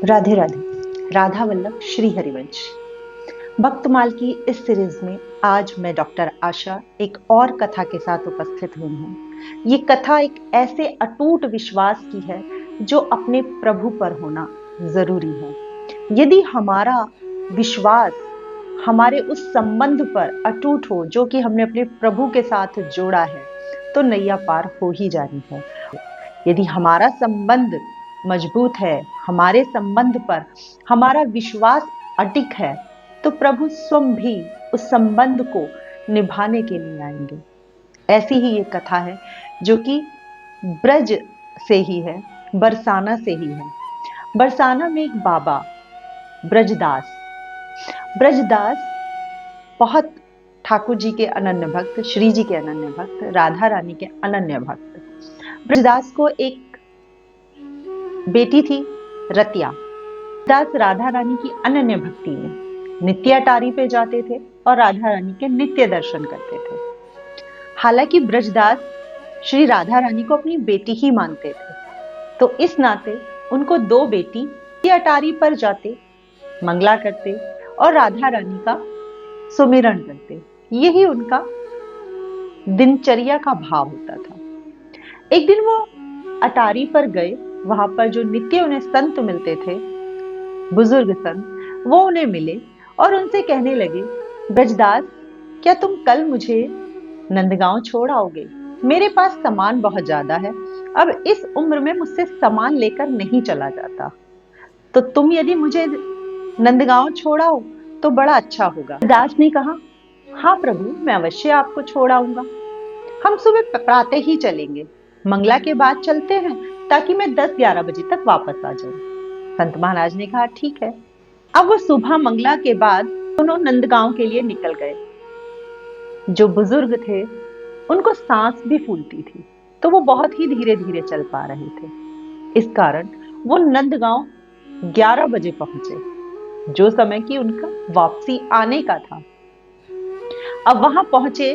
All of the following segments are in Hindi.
राधे राधे। राधा वल्लभ श्री हरिवंश। भक्तमाल की इस सीरीज में आज मैं डॉक्टर आशा एक और कथा के साथ उपस्थित हुई हूँ। ये कथा एक ऐसे अटूट विश्वास की है जो अपने प्रभु पर होना जरूरी है। यदि हमारा विश्वास हमारे उस संबंध पर अटूट हो जो कि हमने अपने प्रभु के साथ जोड़ा है, तो नैया पार हो ही जानी है। यदि हमारा संबंध मजबूत है, हमारे संबंध पर हमारा विश्वास अटिक है, तो प्रभु स्वयं भी उस संबंध को निभाने के लिए आएंगे। ऐसी ही एक कथा है जो कि ब्रज से ही है, बरसाना से ही है। बरसाना में एक बाबा ब्रजदास ब्रजदास बहुत ठाकुर जी के अनन्य भक्त, श्री जी के अनन्य भक्त, राधा रानी के अनन्य भक्त। ब्रजदास को एक बेटी थी, रतिया। दास राधा रानी की अनन्य भक्ति में नित्य अटारी पे जाते थे और राधा रानी के नित्य दर्शन करते थे। हालांकि ब्रजदास श्री राधा रानी को अपनी बेटी ही मानते थे, तो इस नाते उनको दो बेटी नित्य अटारी पर जाते, मंगला करते और राधा रानी का सुमिरन करते। यही उनका दिनचर्या का भाव होता था। एक दिन वो अटारी पर गए। वहां पर जो नित्य उन्हें संत मिलते थे, बुजुर्ग संत, वो उन्हें मिले और उनसे कहने लगे, ब्रजदास, क्या तुम कल मुझे नंदगांव छोड़ आओगे? मेरे पास सामान बहुत ज्यादा है, अब इस उम्र में मुझसे सामान लेकर नहीं चला जाता, तो तुम यदि मुझे नंदगांव छोड़ाओ तो बड़ा अच्छा होगा। दास ने कहा, हाँ प्रभु, मैं अवश्य आपको छोड़ आऊंगा। हम सुबह प्रातः ही चलेंगे, मंगला के बाद चलते हैं, ताकि मैं 10-11 बजे तक वापस आ जाऊं। संत महाराज ने कहा, ठीक है। अब वो सुबह मंगला के बाद दोनों नंदगांव के लिए निकल गए। जो बुजुर्ग थे उनको सांस भी फूलती थी, तो वो बहुत ही धीरे धीरे चल पा रहे थे। इस कारण वो नंदगांव 11 बजे पहुंचे, जो समय की उनका वापसी आने का था। अब वहां पहुंचे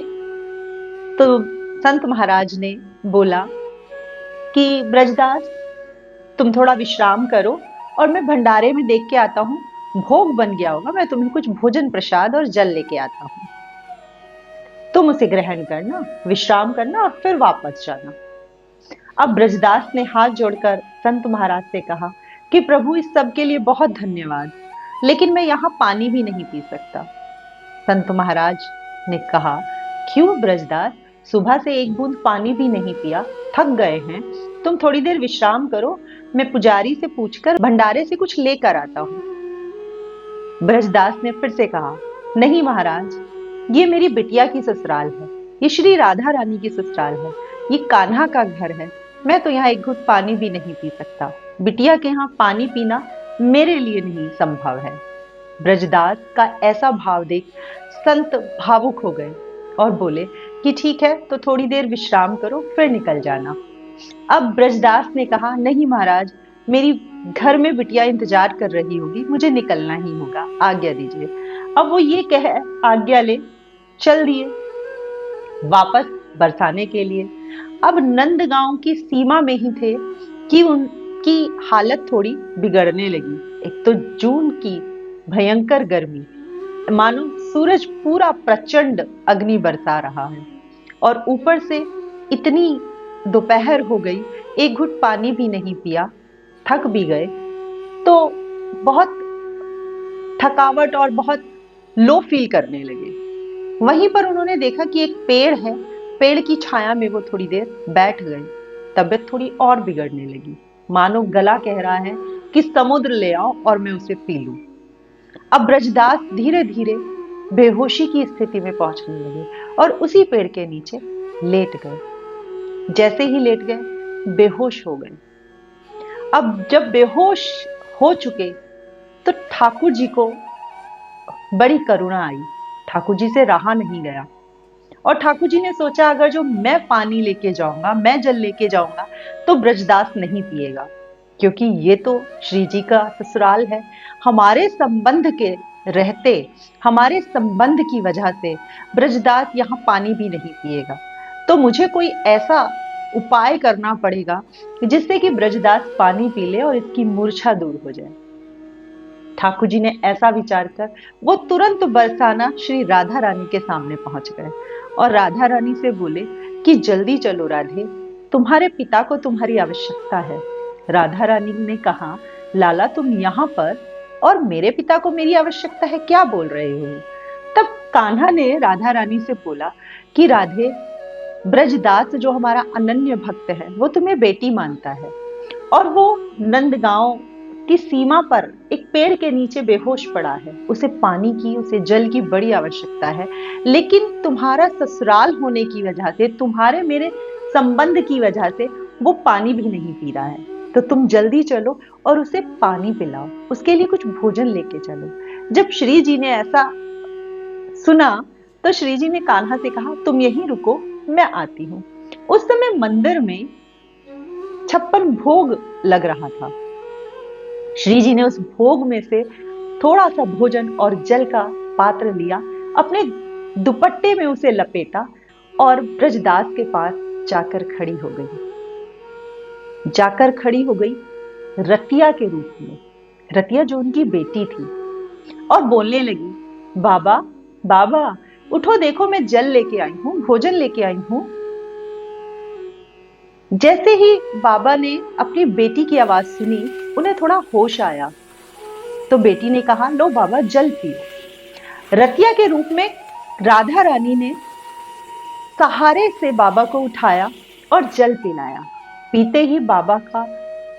तो संत महाराज ने बोला कि ब्रजदास, तुम थोड़ा विश्राम करो और मैं भंडारे में देख के आता हूं, भोग बन गया होगा, मैं तुम्हें कुछ भोजन प्रसाद और जल लेके आता हूं। तुम उसे ग्रहण करना, विश्राम करना और फिर वापस जाना। अब ब्रजदास ने हाथ जोड़कर संत महाराज से कहा कि प्रभु, इस सब के लिए बहुत धन्यवाद, लेकिन मैं यहाँ पानी भी नहीं पी सकता। संत महाराज ने कहा, क्यों ब्रजदास, सुबह से एक बूंद पानी भी नहीं पिया, थक गए हैं, तुम थोड़ी देर विश्राम करो, मैं पुजारी से पूछकर भंडारे से कुछ लेकर आता हूं। ब्रजदास ने फिर से कहा, नहीं महाराज, ये मेरी बिटिया की ससुराल है, ये श्री राधा रानी की ससुराल है, ये कान्हा का घर है, मैं तो यहाँ एक घूंट पानी भी नहीं पी सकता। बिटिया के यहाँ पानी पीना मेरे लिए नहीं संभव है। ब्रजदास का ऐसा भाव देख संत भावुक हो गए और बोले कि ठीक है, तो थोड़ी देर विश्राम करो, फिर निकल जाना। अब ब्रजदास ने कहा, नहीं महाराज, मेरी घर में बिटिया इंतजार कर रही होगी, मुझे निकलना ही होगा, आज्ञा दीजिए। अब वो ये कह आज्ञा ले चल दिए वापस बरसाने के लिए। अब नंदगांव की सीमा में ही थे कि उनकी हालत थोड़ी बिगड़ने लगी। एक तो जून की भयंकर गर्मी, मानो सूरज पूरा प्रचंड अग्नि बरसा रहा है, और ऊपर से इतनी दोपहर हो गई, एक घुट पानी भी नहीं पिया, थक भी गए, तो बहुत थकावट और बहुत लो फील करने लगे। वहीं पर उन्होंने देखा कि एक पेड़ है, पेड़ की छाया में वो थोड़ी देर बैठ गए। तबीयत थोड़ी और बिगड़ने लगी, मानो गला कह रहा है कि समुद्र ले आओ और मैं उसे पी लूं। अब ब्रजदास धीरे धीरे बेहोशी की स्थिति में पहुंचने लगे और उसी पेड़ के नीचे लेट गए। जैसे ही लेट गए, बेहोश हो गए। अब जब बेहोश हो चुके, तो ठाकुर जी को बड़ी करुणा आई। ठाकुर जी से रहा नहीं गया, और ठाकुर जी ने सोचा, अगर जो मैं पानी लेके जाऊंगा, मैं जल लेके जाऊंगा, तो ब्रजदास नहीं पिएगा, क्योंकि ये तो श्री जी का ससुराल है। हमारे संबंध के रहते, हमारे संबंध की वजह से ब्रजदास यहाँ पानी भी नहीं पिएगा, तो मुझे कोई ऐसा उपाय करना पड़ेगा जिससे कि ब्रजदास पानी पी ले और इसकी मूर्छा दूर हो जाए। ठाकुर जी ने ऐसा विचार कर वो तुरंत बरसाना श्री राधा रानी के सामने पहुंच गए और राधा रानी से बोले कि जल्दी चलो राधे, तुम्हारे पिता को तुम्हारी आवश्यकता है। राधा रानी ने कहा, लाला तुम यहाँ पर और मेरे पिता को मेरी आवश्यकता है, क्या बोल रहे हो? तब कान्हा ने राधा रानी से बोला कि राधे, ब्रजदास जो हमारा अनन्य भक्त है वो तुम्हें बेटी मानता है और वो नंदगांव की सीमा पर एक पेड़ के नीचे बेहोश पड़ा है। उसे पानी की, उसे जल की बड़ी आवश्यकता है, लेकिन तुम्हारा ससुराल होने की वजह से, तुम्हारे मेरे संबंध की वजह से वो पानी भी नहीं पी रहा है। तो तुम जल्दी चलो और उसे पानी पिलाओ, उसके लिए कुछ भोजन लेके चलो। जब श्री जी ने ऐसा सुना तो श्री जी ने कान्हा से कहा, तुम यहीं रुको, मैं आती हूं। उस समय मंदिर में 56 भोग लग रहा था। श्री जी ने उस भोग में से थोड़ा सा भोजन और जल का पात्र लिया, अपने दुपट्टे में उसे लपेटा और ब्रजदास के पास जाकर खड़ी हो गई रतिया के रूप में, रतिया जो उनकी बेटी थी, और बोलने लगी, बाबा बाबा उठो, देखो मैं जल लेके आई हूं, भोजन लेके आई हूं। जैसे ही बाबा ने अपनी बेटी की आवाज सुनी, उन्हें थोड़ा होश आया, तो बेटी ने कहा, लो बाबा जल पियो। रतिया के रूप में राधा रानी ने सहारे से बाबा को उठाया और जल पिलाया। पीते ही बाबा का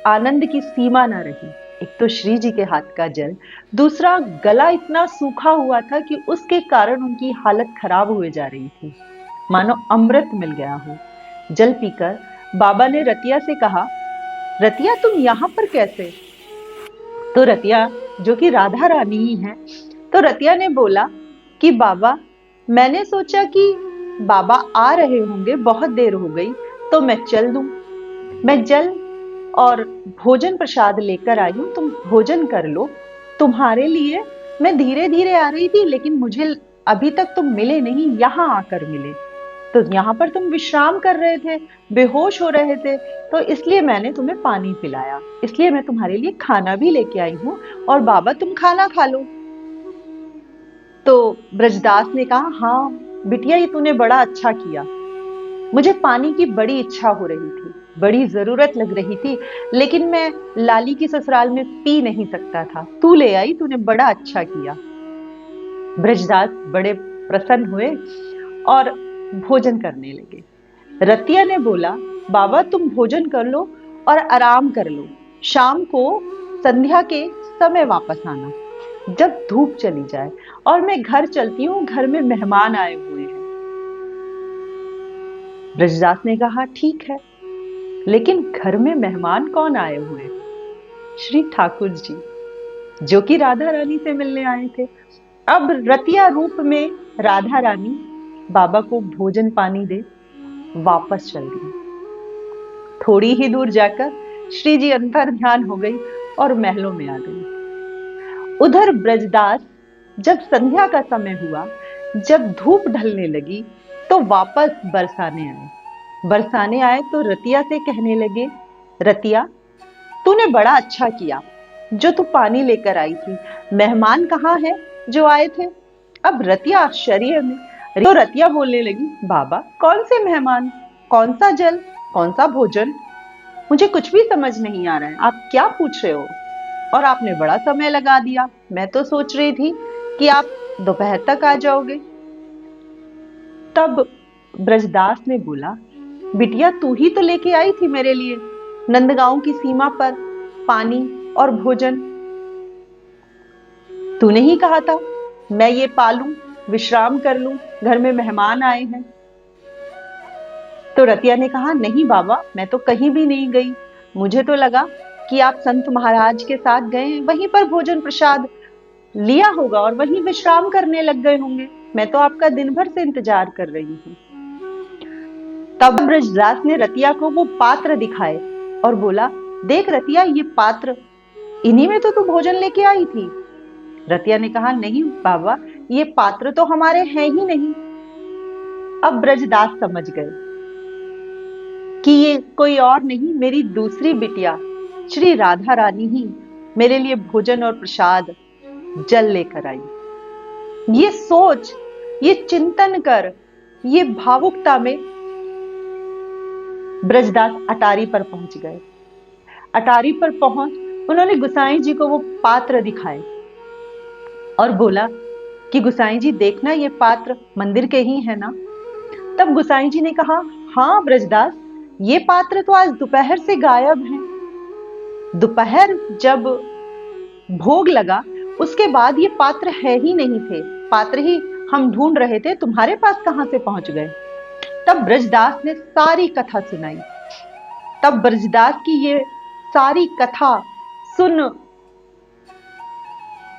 आनंद की सीमा न रही। एक तो श्री जी के हाथ का जल, दूसरा गला इतना सूखा हुआ था कि उसके कारण उनकी हालत खराब हुए जा रही थी, मानो अमृत मिल गया हो। जल पीकर बाबा ने रतिया से कहा, रतिया तुम यहां पर कैसे? तो रतिया, जो कि राधा रानी ही है, तो रतिया ने बोला कि बाबा, मैंने सोचा कि बाबा आ रहे होंगे, बहुत देर हो गई, तो मैं चल दूं। मैं जल और भोजन प्रसाद लेकर आई हूं, तुम भोजन कर लो। तुम्हारे लिए मैं धीरे धीरे आ रही थी, लेकिन मुझे अभी तक तुम मिले नहीं, यहां आकर मिले। तो यहाँ पर तुम विश्राम कर रहे थे, बेहोश हो रहे थे, तो इसलिए मैंने तुम्हें पानी पिलाया, इसलिए मैं तुम्हारे लिए खाना भी लेके आई हूं, और बाबा तुम खाना खा लो। तो ब्रजदास ने कहा, हाँ बिटिया, ये तूने बड़ा अच्छा किया। मुझे पानी की बड़ी इच्छा हो रही थी, बड़ी जरूरत लग रही थी, लेकिन मैं लाली की ससुराल में पी नहीं सकता था, तू ले आई, तूने बड़ा अच्छा किया। ब्रजदास बड़े प्रसन्न हुए और भोजन करने लगे। रतिया ने बोला, बाबा तुम भोजन कर लो और आराम कर लो, शाम को संध्या के समय वापस आना, जब धूप चली जाए, और मैं घर चलती हूँ, घर में मेहमान आए हुए हैं। ब्रजदास ने कहा, ठीक है, लेकिन घर में मेहमान कौन आए हुए? श्री ठाकुर जी, जो कि राधा रानी से मिलने आए थे। अब रतिया रूप में राधा रानी बाबा को भोजन पानी दे वापस चल दी। थोड़ी ही दूर जाकर श्री जी अंतर ध्यान हो गई और महलों में आ गई। उधर ब्रजदास, जब संध्या का समय हुआ, जब धूप ढलने लगी, तो वापस बरसाने आए तो रतिया से कहने लगे, रतिया तूने बड़ा अच्छा किया जो तू पानी लेकर आई थी, मेहमान कहाँ है जो आए थे? अब रतिया आश्चर्य में, तो रतिया बोलने लगी, बाबा कौन से मेहमान, कौन सा जल, कौन सा भोजन, मुझे कुछ भी समझ नहीं आ रहा है, आप क्या पूछ रहे हो? और आपने बड़ा समय लगा दिया, मैं तो सोच रही थी कि आप दोपहर तक आ जाओगे। तब ब्रजदास ने बोला, बिटिया तू ही तो लेके आई थी मेरे लिए नंदगांव की सीमा पर पानी और भोजन, तूने ही कहा था मैं ये पालूं, विश्राम कर लूं, घर में मेहमान आए हैं। तो रतिया ने कहा, नहीं बाबा, मैं तो कहीं भी नहीं गई, मुझे तो लगा कि आप संत महाराज के साथ गए, वहीं पर भोजन प्रसाद लिया होगा और वहीं विश्राम करने लग गए होंगे, मैं तो आपका दिन भर से इंतजार कर रही हूं। तब ब्रजदास ने रतिया को वो पात्र दिखाए और बोला, देख रतिया, ये पात्र, इन्हीं में तो तू भोजन लेके आई थी। रतिया ने कहा, नहीं बाबा, ये पात्र तो हमारे हैं ही नहीं। अब ब्रजदास समझ गए कि ये कोई और नहीं, मेरी दूसरी बिटिया श्री राधा रानी ही मेरे लिए भोजन और प्रसाद जल लेकर आई। ये सोच, ये चिंतन कर, ये भावुकता में ब्रजदास अटारी पर पहुंच गए। अटारी पर पहुंच उन्होंने गुसाई जी को वो पात्र दिखाए और बोला कि गुसाई जी देखना, ये पात्र मंदिर के ही है ना। तब गुसाई जी ने कहा, हाँ ब्रजदास, ये पात्र तो आज दोपहर से गायब हैं। दोपहर जब भोग लगा उसके बाद ये पात्र है ही नहीं थे, पात्र ही हम ढूंढ रहे थे, तुम्हारे पास कहां से पहुंच गए। तब ब्रजदास ने सारी कथा सुनाई। तब ब्रजदास की ये सारी कथा सुन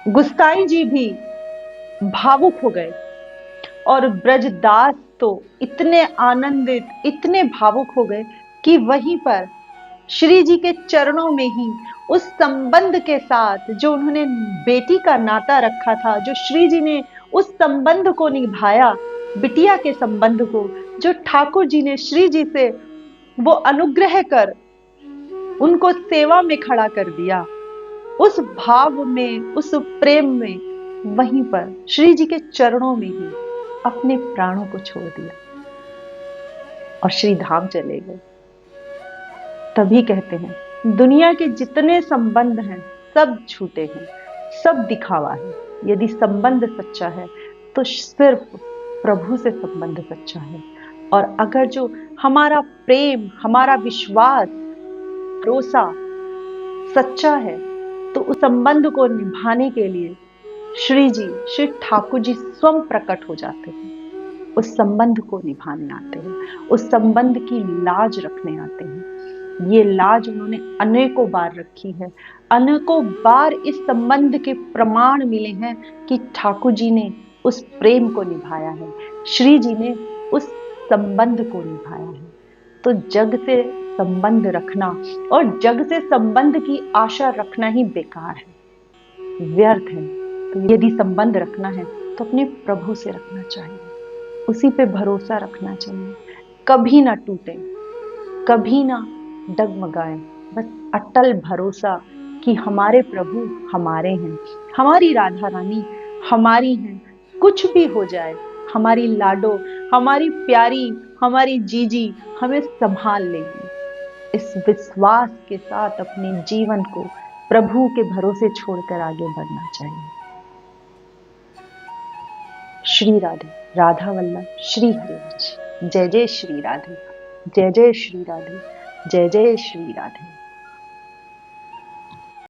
गुसाई जी भी भावुक हो गए और ब्रजदास तो इतने आनंदित, इतने भावुक हो गए कि वहीं पर श्री जी के चरणों में ही उस संबंध के साथ जो उन्होंने बेटी का नाता रखा था, जो श्री जी ने उस संबंध को निभाया, बिटिया के संबंध को, जो ठाकुर जी ने श्री जी से वो अनुग्रह कर उनको सेवा में खड़ा कर दिया, उस भाव में, उस प्रेम में, वहीं पर श्री जी के चरणों में ही अपने प्राणों को छोड़ दिया और श्री धाम चले गए। तभी कहते हैं दुनिया के जितने संबंध हैं सब झूठे हैं, सब दिखावा है। यदि संबंध सच्चा है तो सिर्फ प्रभु से संबंध सच्चा है। और अगर जो हमारा प्रेम, हमारा विश्वास, भरोसा सच्चा है तो उस संबंध को निभाने के लिए श्री जी, श्री ठाकुर जी स्वयं प्रकट हो जाते हैं, उस संबंध को निभाने आते हैं, उस संबंध की लाज रखने आते हैं। ये लाज उन्होंने अनेकों बार रखी है, अनेकों बार इस संबंध के प्रमाण मिले हैं कि ठाकुर जी ने उस प्रेम को निभाया है, श्री जी ने उस संबंध को निभाया है। तो जग से संबंध रखना और जग से संबंध की आशा रखना ही बेकार है, व्यर्थ है। तो यदि संबंध रखना है तो अपने प्रभु से रखना चाहिए, उसी पे भरोसा रखना चाहिए, कभी ना टूटे, कभी ना डगमगाए, बस अटल भरोसा कि हमारे प्रभु हमारे हैं, हमारी राधा रानी हमारी हैं, कुछ भी हो जाए हमारी लाडो, हमारी प्यारी, हमारी जीजी हमें संभाल लेगी। इस विश्वास के साथ अपने जीवन को प्रभु के भरोसे छोड़कर आगे बढ़ना चाहिए। श्री राधे, राधा वल्लभ श्री हरिवंश। जय जय श्री राधे, जय जय श्री राधे, जय जय श्री राधे।